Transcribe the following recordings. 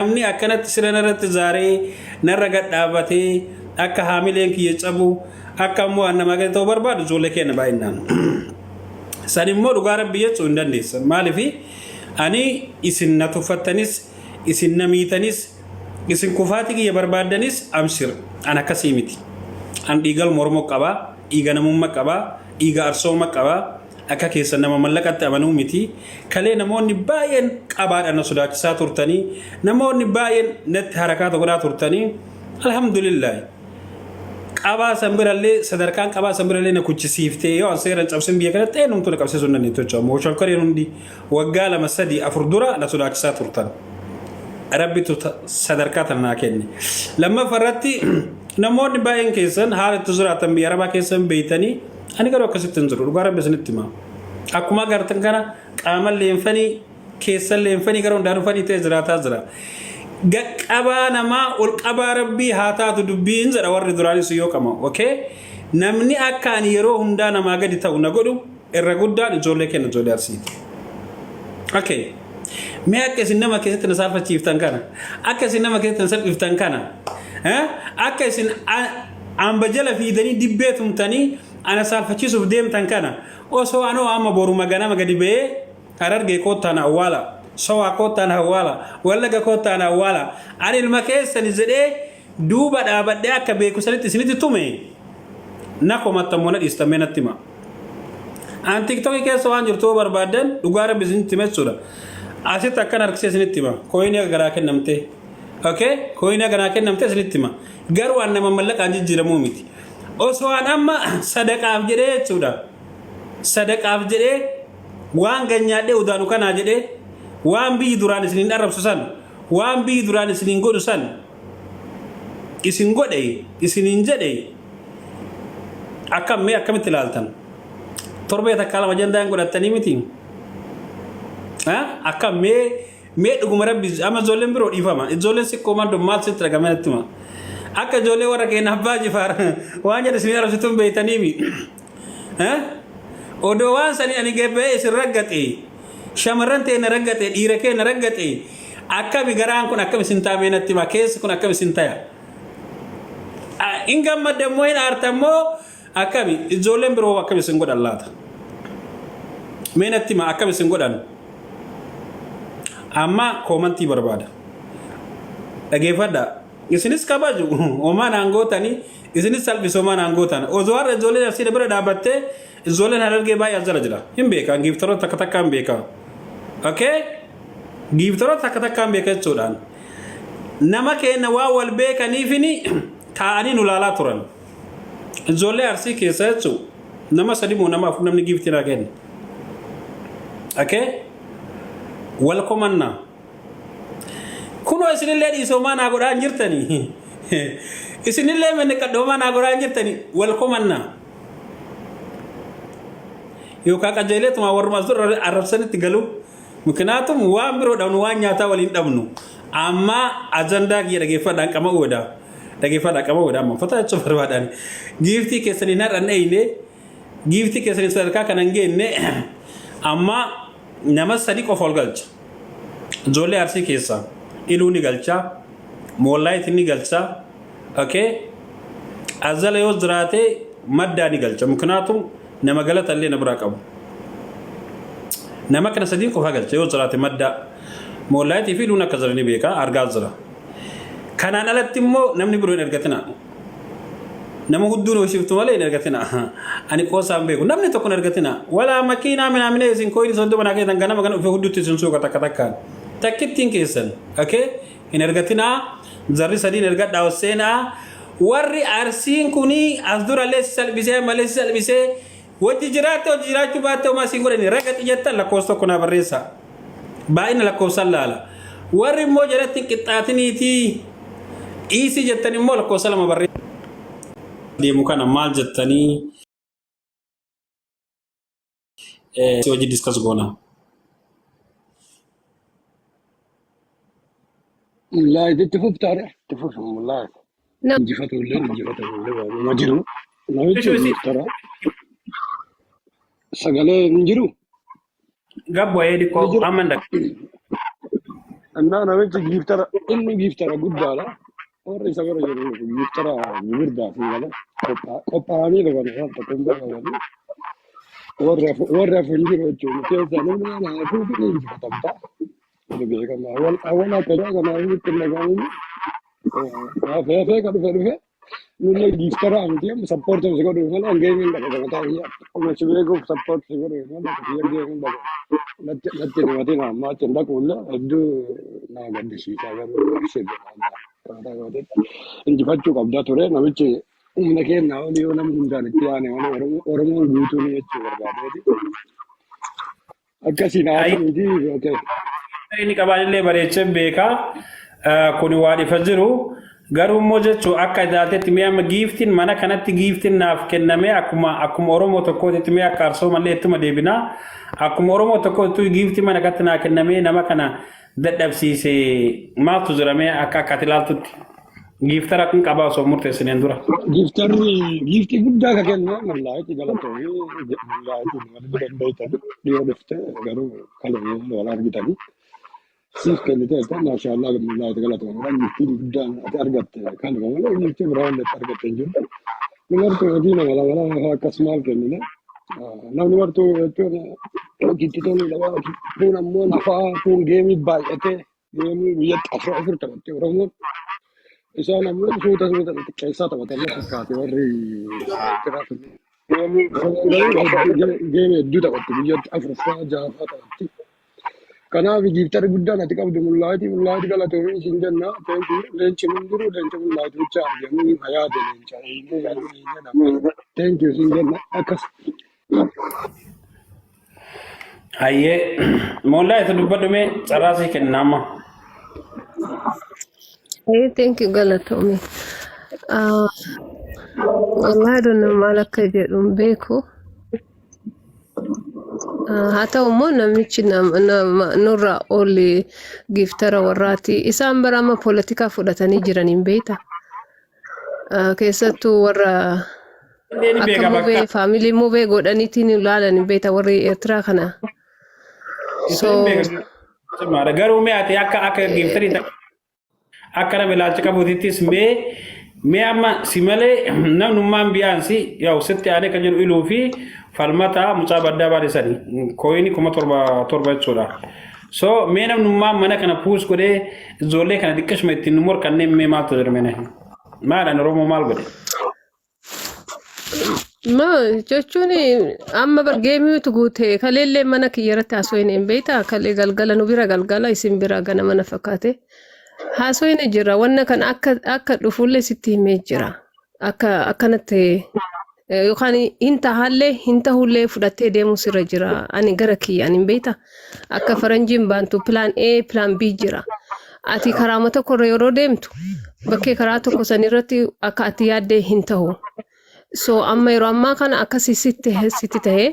namni akkanatti sirna irratti zaaree narra gadhaabatee akka haamileen kiyya cabu akka immoo nama gadhoo barbaadu ijoollee keenya baay'inaan san immoo dhugaa rabbii jechuu hin dandeessan maaliif ani isin na tuffattanis isin na miitanis isin kufaatii kiyya barbaadanis amshir an akkasii miti an dhiigal mormoo qabaa dhiiga namummaa qabaa dhiiga arsooma qabaa akka keessa nama mallaqatti amanuu miti kalee namoonni baay'een qabaadhaan na sodaachisaa turtanii namoonni baay'een natti harakaata godhaa turtanii alhamdulillah qabaa sanbirallee sadarkaan qabaa sanbirallee na kuchisiiftee yoo seeran cabsin biyya kanatti eenyumtu na qabsiisuu hin dandeettu jechuudha mooshaan koreen hundi waggaa 2-3-4 dura na sodaachisaa turtan rabbitu sadarkaa tana naa kenne lammaffaarratti namoonni baay'een keessan haala itti jiraatan biyya arabaa keessan beeytanii ani garuu akkasitti hin jiru dhugaa rabbi isinitti hima akkuma agartan kana qaama leenfanii keessan leenfanii gara hundaan dhufanii ta'e jiraataa jira qaqqabaa namaa ol qabaa rabbii haa taatu dubbiin jedha warri duraanis yoo qaba okay namni akka ani yeroo hundaa namaa gadi ta'u na godhu irra guddaan ijoollee kenna ijoollee arsiiti okay mee akka isin nama keessatti na saafachiiftan kana akka isin nama keessatti na salphiftan kana akka isin amba jala fiidanii dibbee tumtanii ana saalfachiisuuf deemtan kana osoo anoo amma boru magana gadi ba'ee harargee kottaan awwaala sawaa kottaan awwaala wallaga kottaan awwaala ani ilma keessani jedhee duuba dhaabadhee akka beeku sanitti isinitti tume na komattammoo na dhiistamee natti hima an tiktookii keessa waan jirtuu barbaadan dhugaa rabbi isinitti hima jechuudha asitti akkan harkisee isinitti hima kooyinii garaa kennamtee okay kooyinii garaa kennamtee isinitti hima garuu an nama mallaqaan jijjiiramuu miti osoo an amma sadaqaaf jedhee jechuudha sadaqaaf jedhee waan ganyaadhee udaanu kanaa jedhee waan biyyi duraan isiniin arrabsu san waan biyyi duraan isiniin godhu san isin godhe isiniin jedhe akkam mee akkamitti ilaaltan torbee takka lama jandaan godhattanii miti akkam mee dhuguma rabbi amma ijoolleen biroo dhiifama ijoolleen sikkoo mandoo maal sitti dhagame natti hima akka ijoollee warra keenya abbaa jifaar waan jedhe isin arrabsituun beeytaniimi odoo waan sanii ani gebbee isin raggate shamarran ta'e na raggate dhiira kee na raggate akkami garaan kun akkam isin taamee natti hima keessi kun akkam isin taya in gammadde immoo hin aartammoo akkami ijoolleen biroo akkam isin godhan laata mee natti hima akkam isin godhan amma koomantii barbaada dhageeffadha isinis kabaju omaan aangootanii isinis salphise omaan aangootana osoo har'a ijoolleen asii bira dhaabattee ijoolleen harargee baay'ee jala jira hin beekan giiftaroota takka takka hin beeka okay giiftaroota takka takka hin beeka jechuudhaan nama keenya waa wal beekaniifini taa'anii nu laalaa turan ijoollee arsii keessa jechuu nama sadi moo nama afur namni giiftii naa kenna okay wal komannaa kuno isinillee dhiisoomaa naa godhaa hin jirtanii isinillee menne qadhoomaa naa godhaa hin jirtanii wal komannaa yookaan qajeeleetuma warrumaas dura arrabsanitti galu muknaatum waan biroo dhabnu waan nyaataa waliin dhabnu amma ajandaa kiyya dhageeffadhaan qama oodaa dhageeffadhaan qama oodaa amma fataa jechuun barbaadaan giiftii keessanii narra dhayne giiftii keessanii sadarkaa kana hin geenne amma nama sadi qofa ol galcha ijoollee arsii keessaa iluu ni galcha moollaayitii ni galcha okay azala yoo jiraate maddaa ni galcha muknaatum nama galatallee na biraa qabu nama kana sadiin qofa galcha yoo jiraate maddaa moollaayitii fi iluun akka jiranii beekaa argaa jira kanaan alatti immoo namni biroo hin ergatina nama hudduun hoshiftu malee hin ergatina ani qoosaan beeku namni tokko hin ergatina walaa makiinaa minaamine isin kooyini soddoma naa keessan ganama kana dhufee hudduutti isin suuqa takka takkaan takkittiin keessan okay hin ergatina zarri sadiin ergadhaa hosseenaa warri arsiin kunii as durallee salphisee malee salphisee wajji jiraatte wajji jiraachuu baatte homaa siin godhani ragati jettan lakkoofsa tokko naa barreessa baay'ina lakkoofsan laala warri immoo jalatti qixxaatiniitii dhiisii jettan immoo lakkoofsa lama barreessa deemu kana maal jettanii si wajji diskas goona والله تفوق تاريخ تفوق والله جفته ولا ما جرو ما يجي ترى سجله نجرو gabbo edi ko amanda أنا بيجي جيفترا إني جيفترا قد على وري سكر جيفترا جبردا في هذا كوبا هذه لو كان تكون ده ورا فنجي بيجي كيف أنا أشوف إني جفتها اللي بيجي أول كذا كنا نقول كنا قاعدين فيه nulla giftara anche support secondo me non gaming da cosa io come ci vedo support secondo me da io gaming da latte ne vado ma tenda con addu na gaddi si sa ga se da vado inji faccio capdatore na vice una che na io non mi dà ne piane ora non gusto ne ci guardate akkasi na inji ok inni qabaanillee bareechee beekaa kuni waa dhifa jiru garuu immoo jechuun akka ilaaltetti mi'a giiftiin mana kanatti giiftiin naaf kenname akkuma Oromoo tokkootti mi'a akka arsoo mallee ittuma deebinaa akkuma Oromoo tokkootti giiftii mana kanatti naa kenname nama kana dadhabsiise maaltu jiramee akka ilaaltutti giiftara kun qabaa osoo murteessineen dura. Giiftii guddaa ka kennu mallaayiti galatoomi mallaayiti nama dandeeytan dhiyoo dhufte garuu kaloo wal argitanii. Siif kennitee maashaallah mallaayiti galatoomi giiftii guddaa ati argatte kan malee giiftii biraan argatte hin jirtu. Numartuu hojii nama lama akkasumaal kennine namni martuu jechuun giiftii toluu dhabaa kun ammoo lafaa kun geemii baay'atee geemii guyyatti afur taphatti Oromoon. Isaan ammoo suuta keessaa taphatan fakkaate warri geemii hedduu taphatti biyyatti afuraffaa ja'affaa taphatti. Kanaaf giiftarri guddaan ati qabdu mullaayiti galatoomii isin jenna leenci mun jiru leenci mullaayiti bicha argamuu hayaate leenca thank you isin jenna akkas. Hayyee mullaayiti dubbadhume carraasii kennaama. Hey, thank you, Galatomi. Wallahi I don't know malaka jedhun beeku. Haa ta'u immoo namichi nurra oli giftara warraati. Isaan bara amma poolitikaa fudhatanii jiraniin beekta. Keessattuu warra akka mubee faamilii mubee godhaniitiin ilaalanii beekta warri Eertiraa kana. Garuu mi'aate akka giftarii akka nama ilaalcha qabuutittis mee amma si malee namnummaan biyaansi yaa'u sitti aanee kan jedhu iluu fi falmata mucaa baddaa baadhisanii kooyinii 17,000 jechuudha. So mee namnummaan mana kana puus godhee ijoollee kana xiqqashuma ittiin nu morkanneen mee maaltu jirmene maadhaan Oromoo maal godhe? Jechuun amma bargeemiitu guute kaleellee mana kiyyarratti haasoo hin beekta kalee galgala nu bira galgala isin bira gana mana fakkaate. Haasawni jira wanna kan akka dhufuullee sitti himee jira akkanatti yookaan hinta hullee fudhattee deemu sirra jira ani gara kiyyaan hin beekta akka faranjiin baantu plan A plan B jira ati karaa tokko yeroo deemtu bakkee karaa tokko san irratti akka ati yaaddee hin ta'u so amma yeroo ammaa kana akkasii sitti ta'ee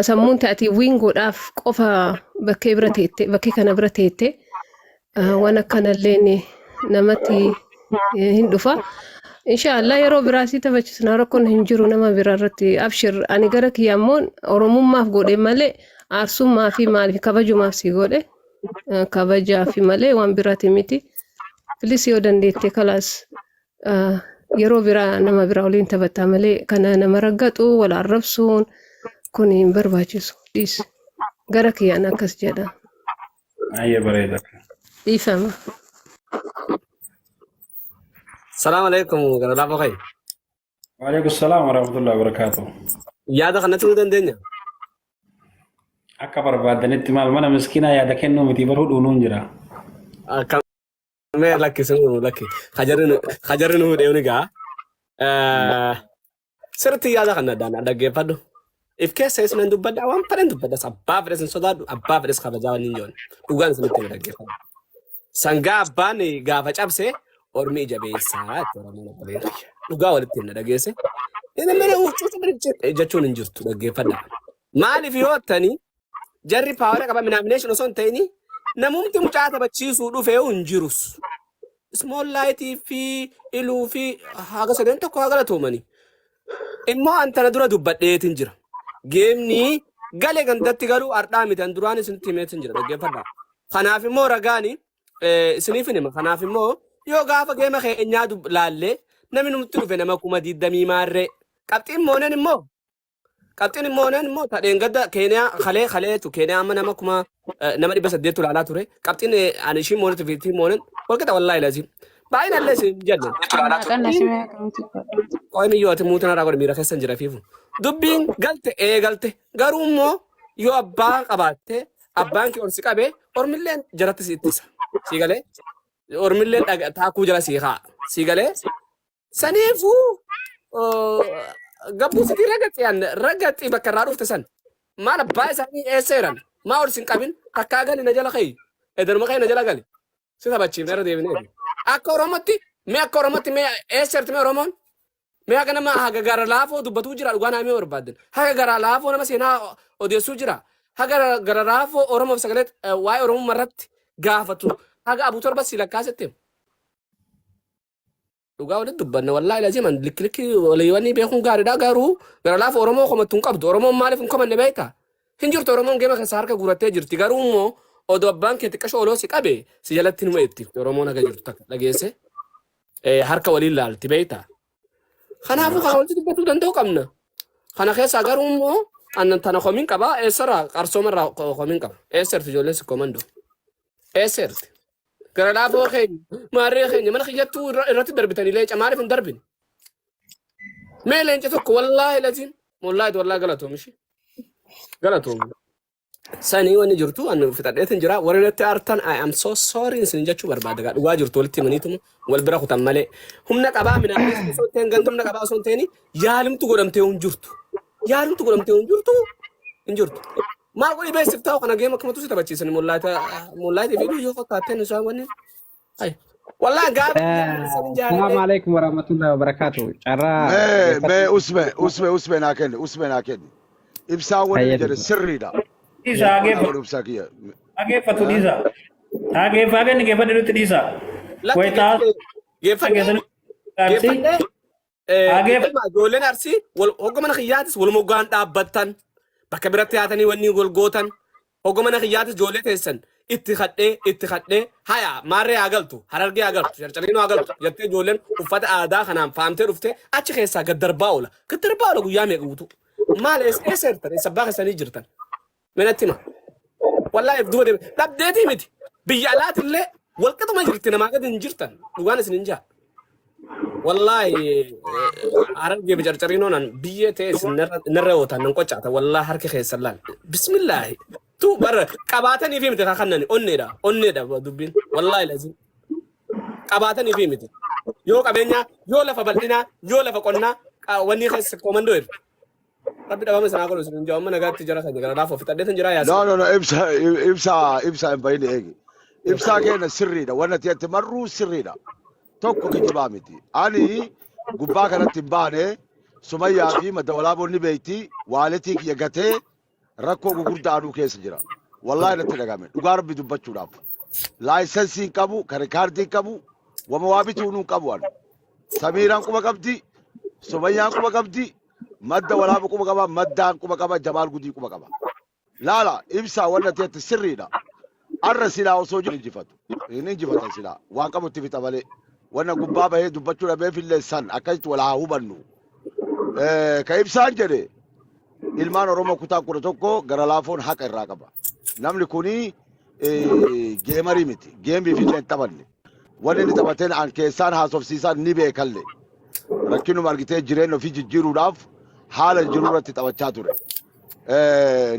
sammuun ati wingoodhaaf qofa bakkee kana bira teette. Wana kanallee namatti hin dhufa. Inshallah yeroo biraasii taphachiisna rakkoon hin jiru nama biraarratti abshir ani gara kiyammoo Oromummaaf godhe malee aarsummaa fi maaliif kabajumaaf si godhe kabajaa fi malee waan biraati miti. Filis yoo dandeette kalaas yeroo biraa nama biraa waliin taphataa malee kana nama raggatu wal arrabsuun kun hin barbaachisu. Gara kiyyaan akkas jedha. Ayyee bareeda. Ifama. السلام عليكم قناة بخير. وعليكم السلام ورحمة الله وبركاته. يا ده خلنا تقول الدنيا. أكبر بعد النتمال منا مسكينة يا ده كأنه متبرهود ونونجرا. كم لك سنو لك خجرنا هو ده ونجا. سرتي يا ده خلنا دانا ده جيبادو. If case says nandu bada wan parentu bada sabab resin soda abab res khabajawa ninjon. Ugan selitte da gefa. Sanga bani gafa cabse ormi jabeessa Oromoo bareeda. Dhugaa walitti hin dhageesse. Inni mana uffata bareechee jechuun hin jirtu dhaggeeffadha. Maaliif yoo ta'ani jarri paawara qaba nomination osoo hin ta'ini namumti mucaa taphachiisuu dhufee hin jirus. Small light fi iluu fi haga sadan tokko haga latoomani. Immoo antana dura dubbadheetin jira. Geemni galee gandatti garuu ardhaa miti an duraan isinitti himeetin jira dhaggeeffadha. خناف مو رجاني سنيفني ما خناف مو يو قافة جيمة خي إنيادو لالي نمن متروفين ما كوما دي دمي مارة كابتن مونن مو كابتن مونن مو تادين قد كينيا خلي تو كينيا أما نما كوما نما دي بس ديتو لالا توري كابتن أنا شيء مونن تفيتي مونن وكذا والله لازم باين الله سي جنن kan nashime kamti قوي ميو أتموتنا راقور ميرا خسن جرا فيفو دبين قلت قرومو يو أبان قباته أبان كي أرسك أبي أرملين جرات سيتيسا سيقالي أرملين تاكو جرا سيخا سيقالي سنيفو قبو سيتي رقت بكرارو فتسن ما نباي ساني إيسيران ما أرسين كابين كاكاغالي نجالا خي إدر مخي نجالا غالي سيدا بچي ميرا ديبيني أكو رومتي مي إيسيرت مي رومون مي أكنا ما هاگا غارا لافو دبتو جرا لغانا مي وربادن هاگا غارا لافو نما سينا أوديسو جرا هاگا غارا لافو أورمو بسكالت واي أورمو مرت غافتو هاگا أبو تربا سيلا كاستم لغا ولد دبنا والله لازم أن لك ولا يواني بيخون غاري دا غارو غارا لافو أورمو خمتون قبض أورمو مالف نكم النبيتا هنجر تورمو جيما خسارك غورتي جرتي غارو مو أودو بانك تكشو أولوسي كابي سيجالتين ويتي أورمو نغا جرتك لغيسي harka waliin laalti beeyta kanaafuu kan walitti dubbatu danda'u qabna kana keessa garuu immoo annan tana komiin qaba eessara qarsoomarraa komiin qaba eesserti ijoolleen si komando eesserti gara laafoo keenya maarree keenya mana kiyyattuu irratti darbitanii leenca maaliif hin darbin mee leenca tokko wallaahi latiin wallaahi galatoomishi galatoomi sanii wanni jirtu an fitadheetin jira warreetti artan I am so sorry isin jechuu barbaada gaa dhugaa jirtu walitti maniituma wal bira kutan malee humna qabaa minaan sonteen gantumna qabaa sonteeni yaalimtu godhamtee hin jirtu maal godhi beesif taa'u kana geema kamatu si taphachiisan mollaayita fiiduu yoo qottaateen isaa wanni ay والله قال السلام عليكم ورحمة الله وبركاته شرا ما اسمه ناكن إبساون جد سري دا Disa age fatu disa age fagen ge fadu tu disa weta age ma jolen arsi wal hogman khiyatis wal mogan dabbatan bakabirat yaatani wani gol gotan hogman khiyatis jolet hesan itti khadde haya mare agaltu hararge agaltu charcharino agaltu yatte jolen ufata aada khanam famte rufte achi khessa gadarbaula guyame gutu mal esertan sabaga sani jirtan من التما والله يفدوا ده بديتي متي بيالات اللي والقطه ما جرتنا ما قد نجرتن وانا سننجا والله عرب بجرجرينو نان بيته نروتا ننقچاتا والله حركه خيسلال بسم الله تو بر قباتني في متي خنني اونيدا دبين والله لازم قباتني في متي يو قبينيا يو لفبلدنا يو لفقنا وني خيس كوماندو ربي دابا مسنا اقول سن جو من غات تجرا سن رافو في تديت جرا يا لا ابسا بين ايجي ابسا كان سري ده وانا تمروا سري ده توكو كجبامتي اني غبا كانت تبانه سميا في مدولا بني بيتي والتي يغته ركو غردانو كيس جرا والله نتدغامه دغار بي دبچو داف لايسنسي كابو كاركاردي كابو وموابتونو كابوان سميران كوبا كبدي سميا كوبا كبدي مدة ولا بكم كبا مدة كم كبا جمال قدي كم كبا لا إبسا ولا تيت السري ده الرسالة وصوج نجفت السلا وانكم تفيت بالي وانا قبابة هي دبتشوا بيه في اللسان أكيد ولا هو بنو كإبسا جري ilmaan Oromoo kutaa kudha tokko gara laafoon haqa irraa qaba. Namni kuni geemarii miti. Geembii fi illee taphanne. Wanni inni taphateen an keessaan haasofsiisaan ni beekalle. Rakkinuma argitee jireenya ofii jijjiiruudhaaf haala jiru irratti taphachaa ture.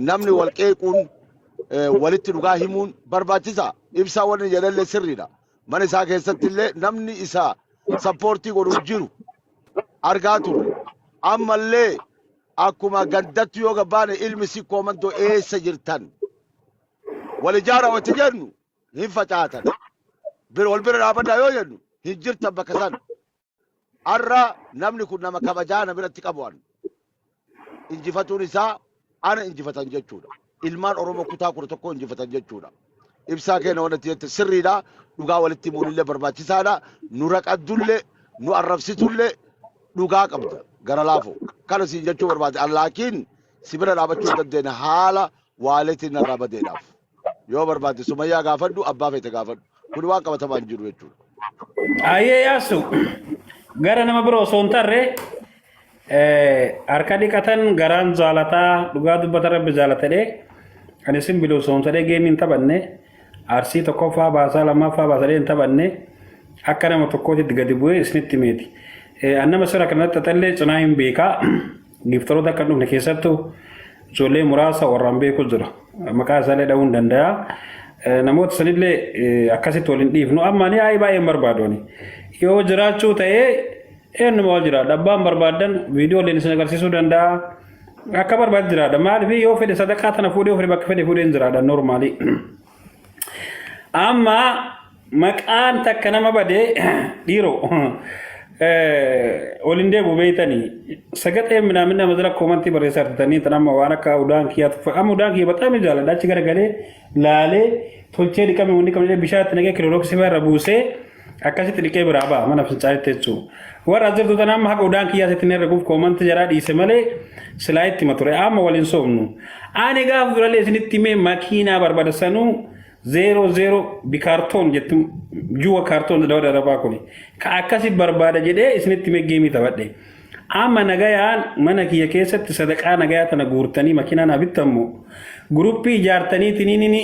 Namni wal qeequun walitti dhugaa himuun barbaachisa. Ibsaa wanni jedhallee sirriidha. Mana isaa keessatti illee namni isaa sappoortii godhu jiru argaa ture. Ammallee akkuma gandatti yoo gabaane ilmi si koomandoo eessa jirtan wal ijaara wati jennu hin facaatan wal bira dhaabadhaa yoo jennu hin jirtan bakka san arra namni kun nama kabajaa na biratti qabu'an injifatuun isaa ana injifatan jechuudha ilmaan Oromoo kutaa kudha tokko injifatan jechuudha ibsaa keenya wanti jette sirriidha dhugaa walitti muulillee barbaachisaadha nu raqaddullee nu arrabsitullee dhugaa qabda gara laafoo kana si jechuu barbaade laakiin si bira dhaabachuu dandeenya haala waaleetiin irraa badeedhaaf yoo barbaade sumayyaa gaafadhu abbaa feete gaafadhu kun waan qabatamaa hin jiru jechuudha. Ayyee yaasu gara nama biroo osoo hin tarre harka dhiqatan garaan jaalataa dhugaa dubbata rabbi jaalatadhee kan isin biluu osoo hin tarre geemiin taphanne arsii tokkoffaa baasaa lammaffaa baasadhee hin taphanne akka nama tokkootitti gadi bu'ee isinitti meeti. Annama sira kanatti xallee cinaa hin beekaa giftoroota akka dhufne keessattuu ijoollee muraasa warraan beeku jira. Maqaa isaallee dha'uu hin danda'a. Namoota sanillee akkasitti waliin dhiifnu amma ni baay'een barbaadooni. Yoo jiraachuu ta'ee eenyuma wal jiraadha. Abbaan barbaadan viidiyooleen isin agarsiisuu danda'a. Akka barbaadu jiraadha. Maaliif yoo fedhe sadaqaa tana fuudhee ofii bakka fedhe fuudhee hin jiraadha noormaali. Amma maqaan takka nama badee dhiiroo olin deebu beeytanii sagaxee minaamin nama jira koomantii barreessaa argatanii tan amma waan akka udaan kiyyaatu amma udaan kiyya baxaami jaaladha achi garagalee laalee tolchee dhiqame wanni qabne bishaatti nagee kiloolooksii irra buusee akkasitti dhiqee biraa ba'a mana fincaanitti jechuudha. Warra jirtu tan amma haqa udaan kiyyaatti inni erguuf koomantii jaraa dhiise malee silaa itti mature amma waliin soomnu. Ani gaaf durallee isinitti himee makiinaa barbaadanuu 00 bikartoon jettu juwa kartoon dawda rabaa kuni ka akkasi barbaada jedhee isinitti meegeemii taphadhe amma nagayaan mana kiyya keessatti sadaqaa nagayaa tana guurtanii makiinaa na bittamu gruppii ijaartanii tinini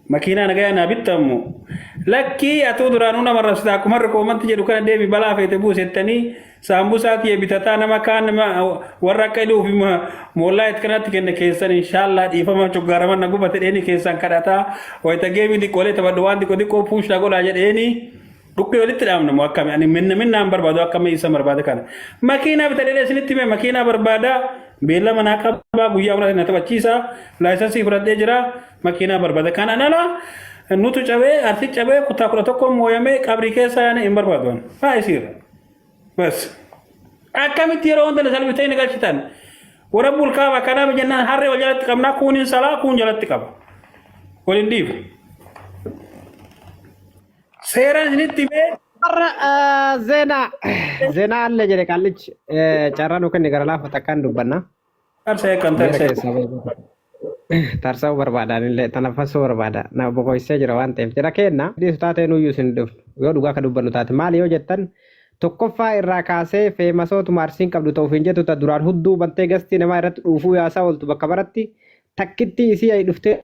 makiinaa nagayaa na bittamu lakki atuu duraanuu nama rabsita akkuma koomantii jedhu kana deemi balaa feete buusettanii saambusaati bitataa nama kaan warra akka iluuf moollaa itti kanatti kenne keessan inshallah dhiifama coggaaraman na gubate dheeni keessan kadhataa wayita geemii dhiqoolee taphadhu waan xiqqoo puushna godhaa jedheeni dhukkee walitti dhaabnamu akkami ani minnaan barbaadu akkami isa barbaade kana makiinaa bitadhee isinitti mee makiinaa barbaada beellama naa qabaa guyyaa muraasa na taphachiisa laayisansii fudhadhee jira makiinaa barbaada kana nala nutu cabee arti cabee kutaa 11 mooyamee qabrii keessa yaane hin barbaaduan haa isiirra. بس أكمل تيرون ده نسال بتاعي نقال شتان ورب الكعبة كنا بجنان هرّي وجلت كمنا كون إنسلا كون جلت كاب ولنديف سيران نتي به زنا اللي جري كالج cara nukan negara lah fatakan dubana saya kantor saya tarsau berbada nilai tanafasu berbada nah pokoknya saya jerawan tem jera kena di state nu yusin duf yo duga kadubanu tate mali yo jetan tokkoffaa irraa kaasee feemasoota maarsiin qabdu ta'uuf hin jettu ta duraan hudduu bantee gastii nama irratti dhuufuu yaasaa ooltu bakka baratti takkitti isii ay dhuftee